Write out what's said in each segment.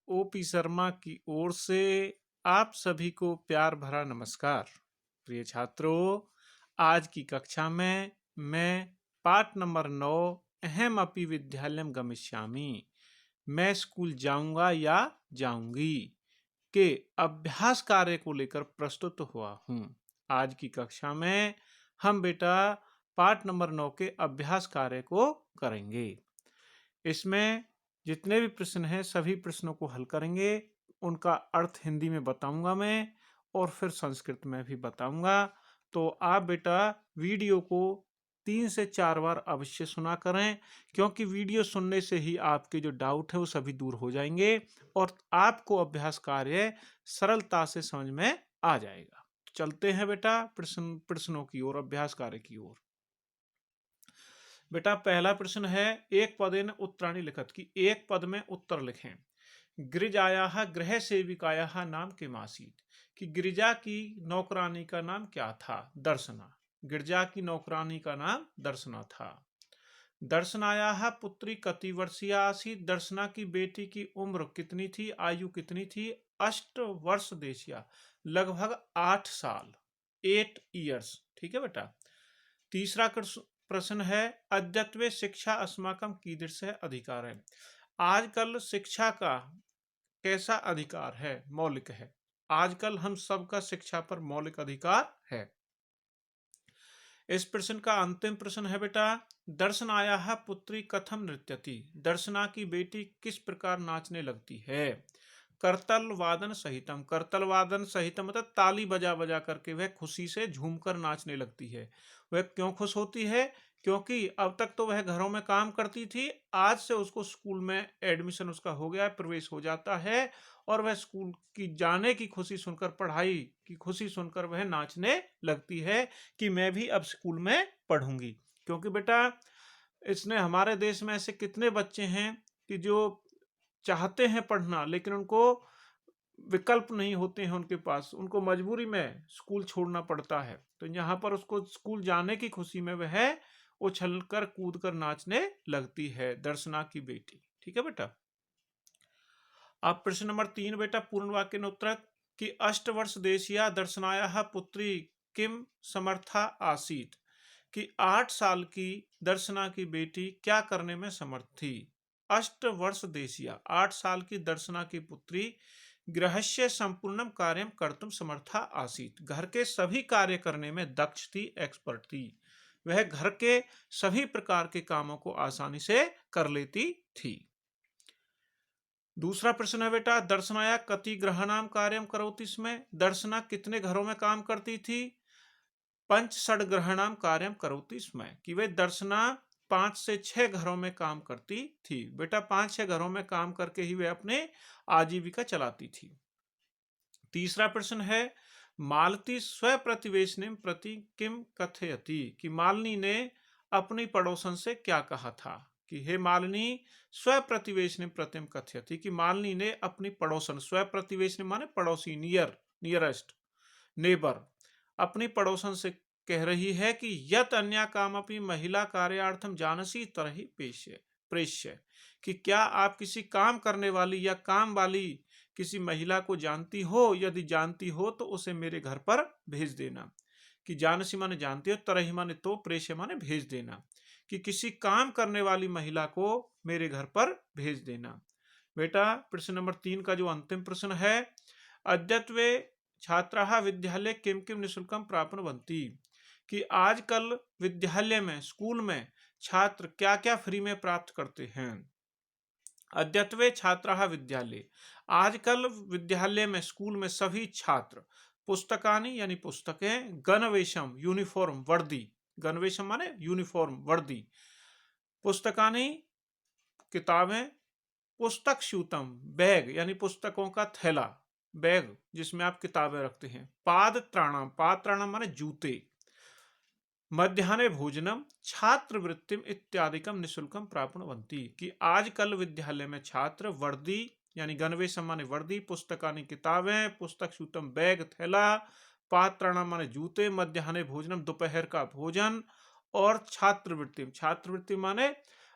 OP Sharma की ओर से आप सभी को प्यार भरा नमस्कार। प्रिय छात्रों, आज की कक्षा में मैं पाठ नंबर 9 अहम अपि विद्यालयम गमिष्यामि, मैं स्कूल जाऊंगा या जाऊंगी के अभ्यास कार्य को लेकर प्रस्तुत हुआ हूँ। आज की कक्षा में हम बेटा पाठ नंबर 9 के अभ्यास कार्य को करेंगे। इसमें जितने भी प्रश्न हैं सभी प्रश्नों को हल करेंगे। उनका अर्थ हिंदी में बताऊंगा मैं और फिर संस्कृत में भी बताऊंगा। तो आप बेटा वीडियो को 3 से 4 बार अवश्य सुना करें, क्योंकि वीडियो सुनने से ही आपके जो डाउट है वो सभी दूर हो जाएंगे और आपको अभ्यास कार्य सरलता से समझ में आ जाएगा। चलते हैं बेटा प्रश्नों की ओर, अभ्यास कार्य की ओर। बेटा पहला प्रश्न है, एक पदेन उत्तराणि लिखत, कि एक पद में उत्तर लिखें। गिरिजायाः गृह सेविकायाः नाम किमासीत्, कि गिरिजा की नौकरानी का नाम क्या था? दर्शना। गिरिजा की नौकरानी का नाम दर्शना था। दर्शनायाः पुत्री कति वर्षीया आसीत्, दर्शना की बेटी की उम्र कितनी थी, आयु कितनी थी? 8 वर्ष देशिया, लगभग 8 साल, 8 ईयर्स। ठीक है बेटा। तीसरा प्रश्न है, अद्यत्वे शिक्षा अस्माकं कीदृशः अधिकार है। आजकल शिक्षा का कैसा अधिकार है? मौलिक है। आजकल हम सबका शिक्षा पर मौलिक अधिकार है। इस प्रश्न का अंतिम प्रश्न है बेटा, दर्शनायाः पुत्री कथम नृत्यति, दर्शना की बेटी किस प्रकार नाचने लगती है? करतल वादन सहितम, करतल वादन सहितम मतलब ताली बजा बजा करके वह खुशी से झूमकर नाचने लगती है। वह क्यों खुश होती है? क्योंकि अब तक तो वह घरों में काम करती थी, आज से उसको स्कूल में एडमिशन उसका हो गया, प्रवेश हो जाता है और वह स्कूल की जाने की खुशी सुनकर, पढ़ाई की खुशी सुनकर वह नाचने लगती है कि मैं भी अब स्कूल में पढ़ूंगी। क्योंकि बेटा इसने हमारे देश में ऐसे कितने बच्चे हैं कि जो चाहते हैं पढ़ना लेकिन उनको विकल्प नहीं होते हैं उनके पास, उनको मजबूरी में स्कूल छोड़ना पड़ता है। तो यहाँ पर उसको स्कूल जाने की खुशी में वह उछल कर कूद कर नाचने लगती है, दर्शना की बेटी। ठीक है बेटा। अब प्रश्न नंबर 3 बेटा, पूर्ण वाक्य उत्तर, कि अष्टवर्ष देशिया दर्शनाया पुत्री किम समर्था आसीत, कि 8 साल की दर्शना की बेटी क्या करने में समर्थ थी? अष्टवर्ष देशिया, 8 साल की दर्शना की पुत्री गृहस्य संपूर्णम कार्यम कर्तुम समर्था आसीत, घर के सभी कार्य करने में दक्ष थी, एक्सपर्ट थी। वह घर के सभी प्रकार के कामों को आसानी से कर लेती थी। दूसरा प्रश्न है बेटा, दर्शनाया कति ग्रहाणाम कार्यम करोति, इसमें दर्शना कितने घरों में काम करती थी? पंच षड ग्रहणाम कार्यम करोति, इसमें कि वे दर्शना 5 से 6 घरों में काम करती थी। बेटा 5-6 घरों में काम करके ही वे अपने आजीविका चलाती थी। तीसरा प्रश्न है, मालती स्व प्रतिवेशने प्रति किम कथयति, कि मालिनी ने अपनी पड़ोसन से क्या कहा था? कि हे मालिनी स्व प्रतिवेशने प्रतिम कथयति, कि मालिनी ने अपनी पड़ोसन, स्व प्रतिवेशने माने पड़ोसी, नियरेस्ट नेबर, अपनी पड़ोसन से कह रही है कि यत अन्य कामपि महिला कार्यार्थम जानसी तरही पेश्य प्रेष्य, कि क्या आप किसी काम करने वाली या काम वाली किसी महिला को जानती हो? यदि जानती हो तो उसे मेरे घर पर भेज देना। कि जानसी माने जानती हो, तरही माने तो, प्रेष्य माने भेज देना, कि किसी काम करने वाली महिला को मेरे घर पर भेज देना। बेटा प्रश्न नंबर 3 का जो अंतिम प्रश्न है, अद्यत्वे छात्राः विद्यालय किम किम निःशुल्कम प्राप्नुवन्ति, कि आजकल विद्यालय में, स्कूल में छात्र क्या क्या फ्री में प्राप्त करते हैं? अद्यत्वे छात्राः विद्यालय, आजकल विद्यालय में, स्कूल में सभी छात्र पुस्तकानि यानी पुस्तकें, गणवेशम यूनिफॉर्म वर्दी, गणवेशम माने यूनिफॉर्म वर्दी, पुस्तकानि किताबें, पुस्तक स्यूतम बैग यानी पुस्तकों का थैला, बैग जिसमें आप किताबें रखते हैं, पाद त्राणम माने जूते, मध्याह्ने भोजनम छात्रवृत्तिम इत्यादिकम निःशुल्कम प्राप्नुवन्ति, कि आजकल विद्यालय में छात्र वर्दी यानी गणवेशम माने वर्दी, पुस्तकानि किताबें, पुस्तक सूतम बैग थैला, पात्राणम माने जूते, मध्याह्ने भोजनम दोपहर का भोजन, और छात्रवृत्ति, छात्रवृत्ति माने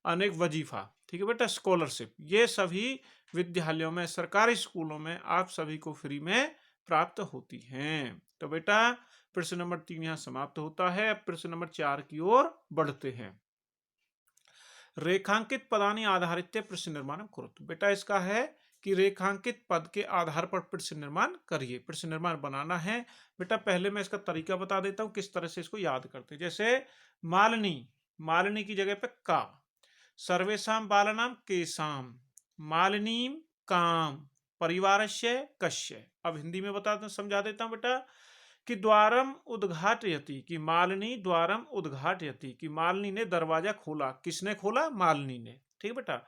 अनेक वजीफा, ठीक है बेटा, स्कॉलरशिप, ये सभी विद्यालयों में, सरकारी स्कूलों में आप सभी को फ्री में प्राप्त होती हैं। तो बेटा प्रश्न नंबर 3 यहाँ समाप्त होता है। अब प्रश्न नंबर 4 की ओर बढ़ते हैं। रेखांकित पदानी आधारित प्रश्न निर्माण करो। बेटा इसका है कि रेखांकित पद के आधार पर प्रश्न निर्माण करिए। प्रश्न निर्माण बनाना है बेटा। पहले मैं इसका तरीका बता देता हूं किस तरह से इसको याद करते हैं। जैसे मालिनी, मालिनी की जगह पे का, सर्वेशाम बालानाम केशाम, मालिनीम काम, परिवारस्य कस्य। अब हिंदी में बता समझा देता हूं बेटा कि द्वारम उद्घाटयति, कि मालिनी द्वारम उद्घाटयति, कि मालिनी ने दरवाजा खोला। किसने खोला? मालिनी ने। ठीक है बेटा।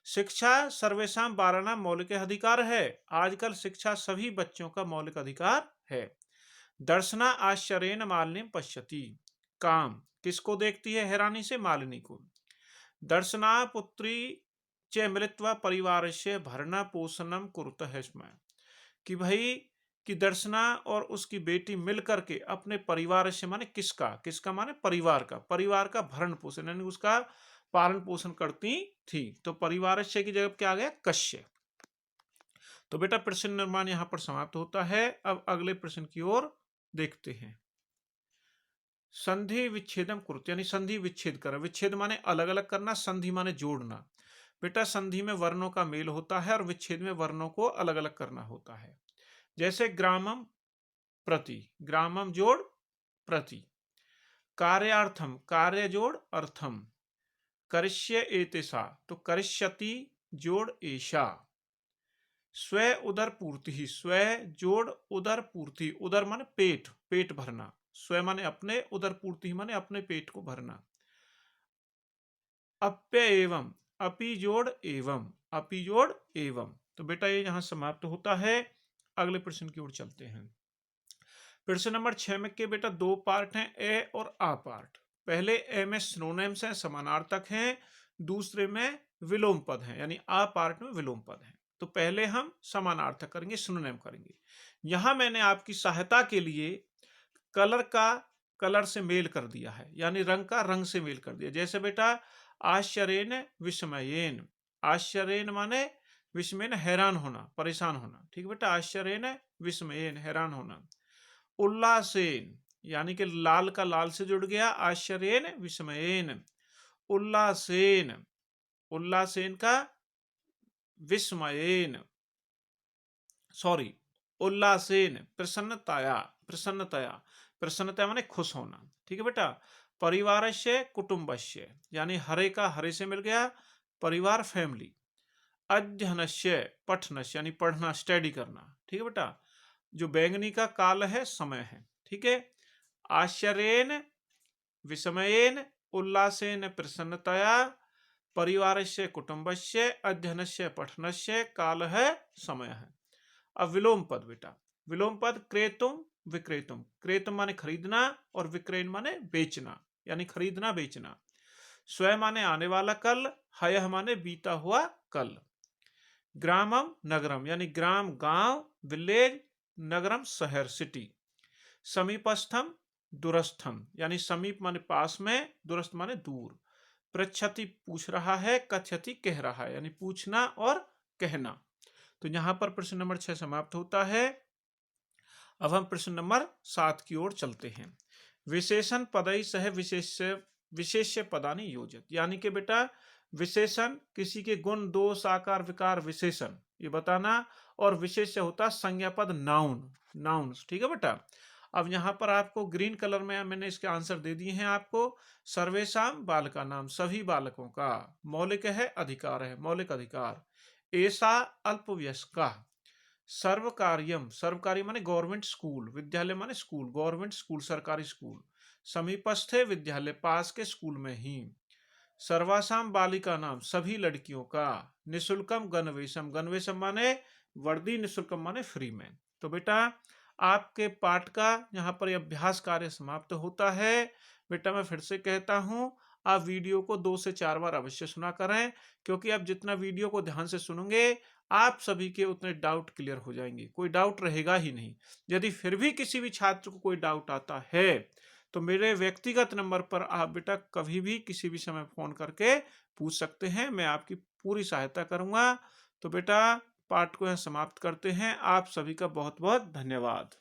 शिक्षा सर्वेशाम बालानाम मौलिक अधिकार है। आजकल शिक्षा सभी बच्चों का मौलिक अधिकार है। दर्शना आश्चर्येण मालिनी पश्यति, काम किसको देखती है हैरानी से? मालिनी को। दर्शना पुत्री च मिलित्वा परिवारस्य भरण पोषणम कुरुतः स्म, कि भाई कि दर्शना और उसकी बेटी मिलकर के अपने परिवार से, माने किसका, किसका माने परिवार का, परिवार का भरण पोषण यानी उसका पालन पोषण करती थी। तो परिवार से की जगह क्या आ गया? कश्य। तो बेटा प्रश्न निर्माण यहां पर समाप्त होता है। अब अगले प्रश्न की ओर देखते हैं। संधि विच्छेदम कुरुत, यानी संधि विच्छेद कर। विच्छेद माने अलग अलग करना, संधि माने जोड़ना। बेटा संधि में वर्णों का मेल होता है और विच्छेद में वर्णों को अलग अलग करना होता है। जैसे ग्रामम प्रति, ग्रामम जोड़ प्रति, कार्यार्थम कार्य जोड़ अर्थम, करिष्य एतेषा तो करिष्यति जोड़ एषा, स्व उदर पूर्ति, स्व जोड़ उदर पूर्ति, उदर माने पेट, पेट भरना, स्व माने अपने, उदर पूर्ति माने अपने पेट को भरना। अप्य एवं, अपि जोड़ एवं, अपि जोड़ एवं। तो बेटा ये यहां समाप्त होता है। अगले प्रश्न की ओर चलते हैं। प्रश्न नंबर 6 में के बेटा दो पार्ट हैं, ए और आ पार्ट। पहले ए में सिनोनिम्स हैं, समानार्थक हैं। दूसरे में विलोम पद हैं, यानी आ पार्ट में विलोम पद हैं। तो पहले हम समानार्थक करेंगे, सिनोनिम करेंगे। यहां मैंने आपकी सहायता के लिए कलर का कलर से मेल कर दिया है, यानी रंग का रंग से मेल कर दिया। जैसे बेटा आश्चर्येन विस्मयेन, आश्चर्येन माने विस्मयेन हैरान होना, परेशान होना। ठीक है बेटा, आश्चर्येन विस्मयेन हैरान होना। उल्लासेन यानी कि लाल का लाल से जुड़ गया, आश्चर्येन विस्मयेन, उल्लासेन, उल्लासेन का विस्मयेन, सॉरी उल्लासेन, प्रसन्नताया, प्रसन्नताया, प्रसन्नता माने खुश होना। ठीक है बेटा। परिवारस्य कुटुंबस्य, यानी हरे का हरे से मिल गया, परिवार फैमिली। अध्ययनस्य पठनस्य, यानी पढ़ना स्टडी करना। ठीक है बेटा। जो बैंगनी का काल है समय है। ठीक है। आश्चर्येन विस्मयेन उल्लासेन प्रसन्नतया परिवारस्य कुटुंबस्य अध्ययनस्य पठनस्य कालः समय है। अब विलोम पद बेटा, विलोम पद क्रेतुम विक्रेतुम, क्रेतुम माने खरीदना और विक्रयण माने बेचना, यानी खरीदना बेचना। स्वयं माने आने वाला कल, हयः माने बीता हुआ कल। ग्रामम नगरम, यानी ग्राम गांव विलेज, नगरम शहर सिटी। समीपस्थम दूरस्थम, यानी समीप माने पास में, दूरस्थ माने दूर। पृच्छति पूछ रहा है, कथयति कह रहा है, यानी पूछना और कहना। तो यहां पर प्रश्न नंबर 6 समाप्त होता है। अब हम प्रश्न नंबर 7 की ओर चलते हैं। विशेषण पदई सह विशेष्य पदानि योजित, यानी कि बेटा विशेषण किसी के गुण दोष आकार विकार विशेषण ये बताना, और विशेष्य होता संज्ञा पद नाउन, नाउन्स। ठीक है बेटा। अब यहाँ पर आपको ग्रीन कलर में मैंने इसके आंसर दे दिए हैं आपको। सर्वेशाम बालका नाम, सभी बालकों का। मौलिक है अधिकार है, मौलिक अधिकार। ऐसा अल्पवयस्का। सर्वकार्यम, सर्वकारी माने गवर्नमेंट स्कूल, विद्यालय माने स्कूल, गवर्नमेंट स्कूल सरकारी स्कूल। समीपस्थ है विद्यालय, पास के स्कूल में ही। सर्वासाम बालिका नाम, सभी लड़कियों का। निशुल्कम गणवेशम, गणवेशम माने वर्दी, निशुल्कम माने फ्री में। तो बेटा आपके पाठ का यहाँ पर अभ्यास कार्य समाप्त होता है। बेटा मैं फिर से कहता हूँ, आप वीडियो को 2 से 4 बार अवश्य सुना करें, क्योंकि आप जितना वीडियो को ध्यान से सुनेंगे आप सभी के उतने डाउट क्लियर हो जाएंगे, कोई डाउट रहेगा ही नहीं। यदि फिर भी किसी भी छात्र को कोई डाउट आता है तो मेरे व्यक्तिगत नंबर पर आप बेटा कभी भी किसी भी समय फोन करके पूछ सकते हैं, मैं आपकी पूरी सहायता करूंगा। तो बेटा पाठ को यहाँ समाप्त करते हैं। आप सभी का बहुत बहुत धन्यवाद।